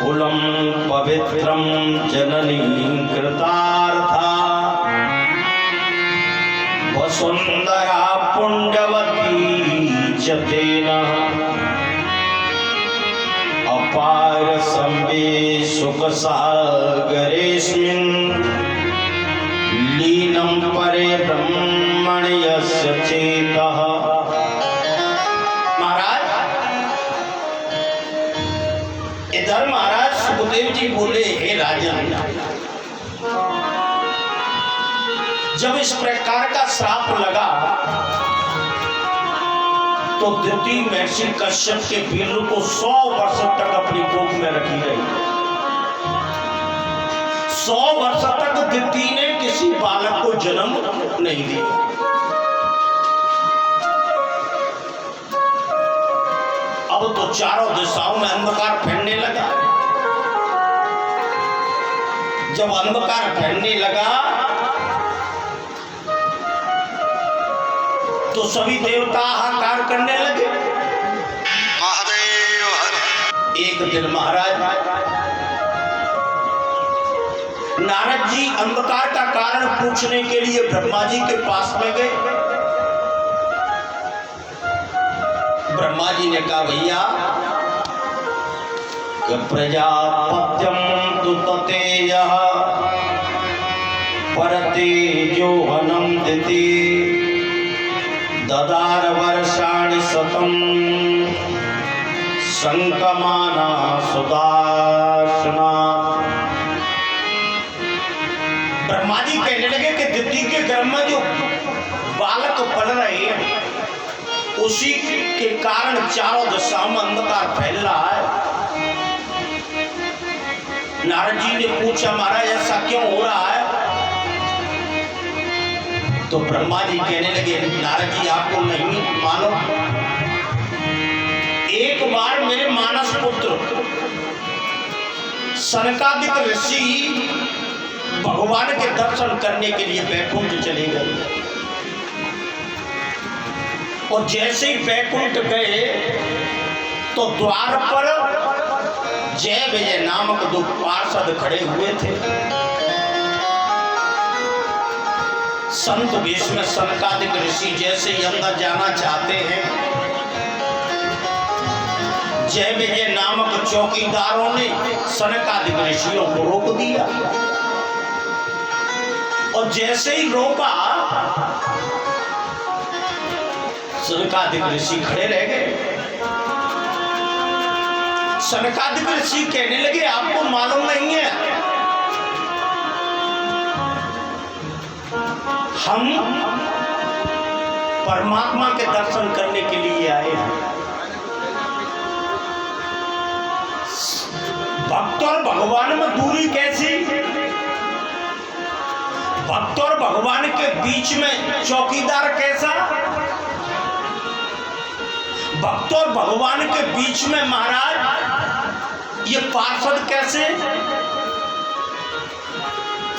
Coulomb पवित्रम जननी कृतार्था वसुंधरा पुण्यवती च तेन अपार संवे सुख सागरेस्मिन् लीनं परे ब्रह्मण्यस्य चेतः। महाराज इधर महाराज सुखदेव जी बोले, हे राजन, जब इस प्रकार का श्राप लगा तो द्वितीय महर्षि कश्यप के वीर को 100 वर्ष तक अपनी गोद में रखी गई। 100 वर्ष तक द्वितीय ने किसी बालक को जन्म नहीं दिया। अब तो चारों दिशाओं में अंधकार फैलने लगा। जब अंधकार फैलने लगा तो सभी देवता हाहाकार करने लगे। एक दिन महाराज नारद जी अंधकार का कारण पूछने के लिए ब्रह्मा जी के पास में गए। ब्रह्मा जी ने कहा, भैया प्रजापत्यम तु ततेजः परतेजो अनंदिति ददार वर्षाणि शतं संकमाना सुदासना। ब्रह्मा जी कहने लगे कि दिति के गर्भ में जो बालक पल रहे हैं उसी के कारण चारों दिशाओं में अंधकार फैल रहा है। नारद जी ने पूछा, महाराज ऐसा क्यों हो रहा है? तो ब्रह्मा जी कहने लगे, नारद जी आपको नहीं मालूम, एक बार मेरे मानस पुत्र सनकादिक ऋषि भगवान के दर्शन करने के लिए बैकुंठ चले गए और जैसे ही बैकुंठ गए तो द्वार पर जय विजय नामक 2 पार्षद खड़े हुए थे। संत वेश में सनकादिक ऋषि जैसे ही अंदर जाना चाहते हैं, जय विजय नामक चौकीदारों ने सनकादिक ऋषियों को रोक दिया और जैसे ही रोका सनकादिक ऋषि खड़े रह गए। सनकादिक ऋषि कहने लगे, आपको मालूम नहीं है हम परमात्मा के दर्शन करने के लिए आए हैं। भक्त और भगवान में दूरी कैसी? भक्त और भगवान के बीच में चौकीदार कैसा? भक्त और भगवान के बीच में महाराज ये पार्षद कैसे?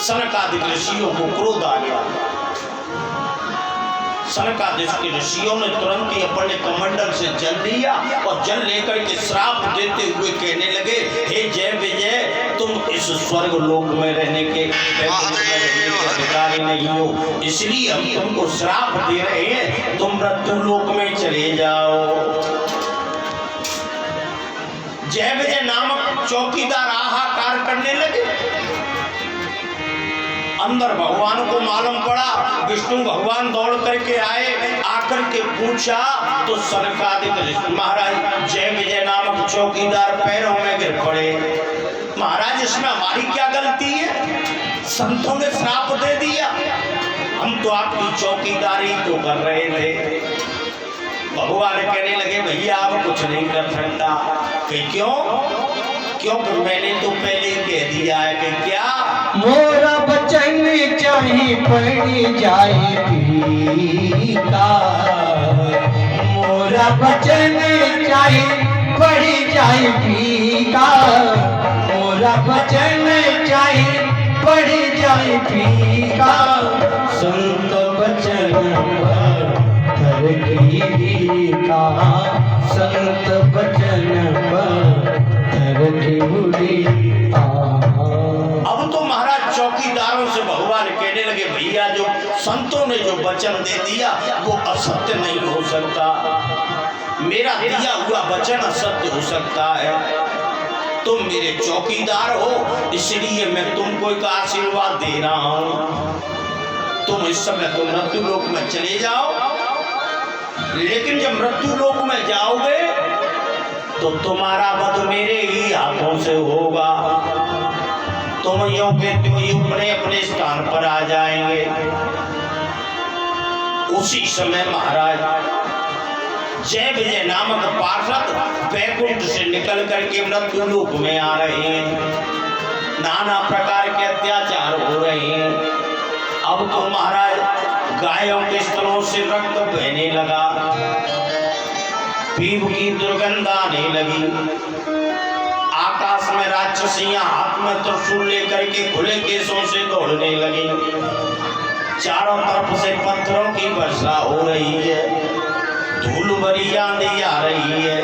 सनकादिक ऋषियों को क्रोध आ गया। सनकादिक ऋषियों ने तुरंत ही अपने कमंडल से जल लिया और जल लेकर के श्राप देते हुए कहने लगे, हे जय विजय, तुम इस स्वर्ग लोक में रहने के अधिकारी नहीं हो, इसलिए हम तुमको श्राप दे रहे हैं, तुम मृत्यु लोक में चले जाओ। जय विजय नामक चौकीदार हाहाकार करने लगे। अंदर भगवान को मालूम पड़ा, विष्णु भगवान दौड़ करके आए, आकर के पूछा तो सनकादिक महाराज जय विजय नामक चौकीदार पैरों में गिर पड़े। महाराज इसमें हमारी क्या गलती है? संतों ने श्राप दे दिया, हम तो आपकी चौकीदारी तो कर रहे थे। भगवान कहने लगे, भैया आप कुछ नहीं कर सकता। क्यों? क्योंकि मैंने तो पहले कह दिया है कि क्या मोरा बचन चाहे पड़ी जाए पीता, मोरा बचन चाहे पड़ी जाए पीता, मोरा बचन चाहे पड़ी जाए पीता, संत बचन धर की का, संत बचन धर होके बुरी अब तो महाराज चौकीदारों से भगवान कहने लगे, भैया जो संतों ने जो वचन दे दिया वो असत्य नहीं हो सकता, मेरा दिया हुआ वचन असत्य हो सकता है। तुम मेरे चौकीदार हो, इसलिए मैं तुमको एक आशीर्वाद दे रहा हूं। तुम इस समय तो मृत्यु लोक में चले जाओ, लेकिन जब मृत्यु लोक में जाओगे तो तुम्हारा वध मेरे ही हाथों से होगा। तुम यूं के त्यों ही अपने अपने स्थान पर आ जाएंगे। उसी समय महाराज जय विजय नामक पार्षद वैकुंठ से निकल करके मृत्यु लोक में आ रहे हैं। नाना प्रकार के अत्याचार हो रहे हैं। अब तो महाराज गायों के स्तनों से रक्त बहने लगा, पीप की दुर्गंध आने लगी। आकाश में राक्षसियां हाथ में त्रिशूल लेकर के खुले केसों से दौड़ने लगी। चारों तरफ से पत्थरों की वर्षा हो रही है, धूल भरी आंधी आ रही है,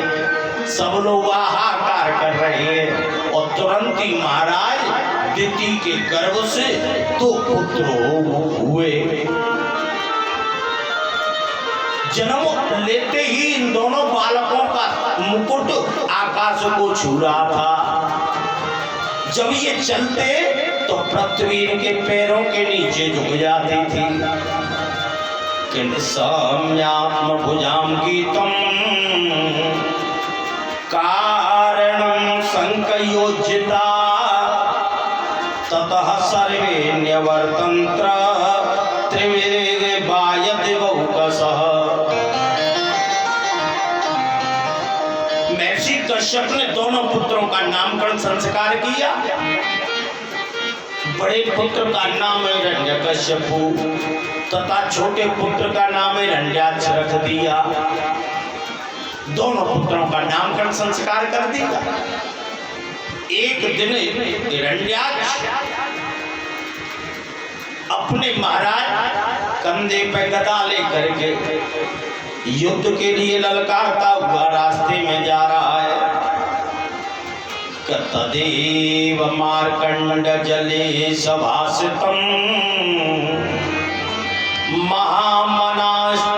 सब लोग हाहाकार कर रहे हैं। और तुरंत ही महाराज दिति के गर्भ से 2 पुत्र हुए। जन्म लेते ही इन दोनों बालकों का मुकुट आकाश को छू रहा था। जब ये चलते तो पृथ्वी के पैरों के नीचे झुक जाती थी। किंतु सम्यात्म भुजाम गीतम कारणं संकयोज्यता ततः सर्वे न्यवर्तन्त्र त्रिवेगे वायते बहुकसः। महर्षि कश्यप ने दोनों पुत्रों का नामकरण संस्कार किया। बड़े पुत्र का नाम हिरण्यकश्यपु तथा छोटे पुत्र का नाम हिरण्याक्ष रख दिया। दोनों पुत्रों का नामकरण संस्कार कर दिया। एक दिन हिरण्याक्ष अपने महाराज कंधे पे गदा लेकर के युद्ध के लिए ललकारता हुआ रास्ते में जा रहा है। तदेव मार्कंड जले सभासितम महामनाश्च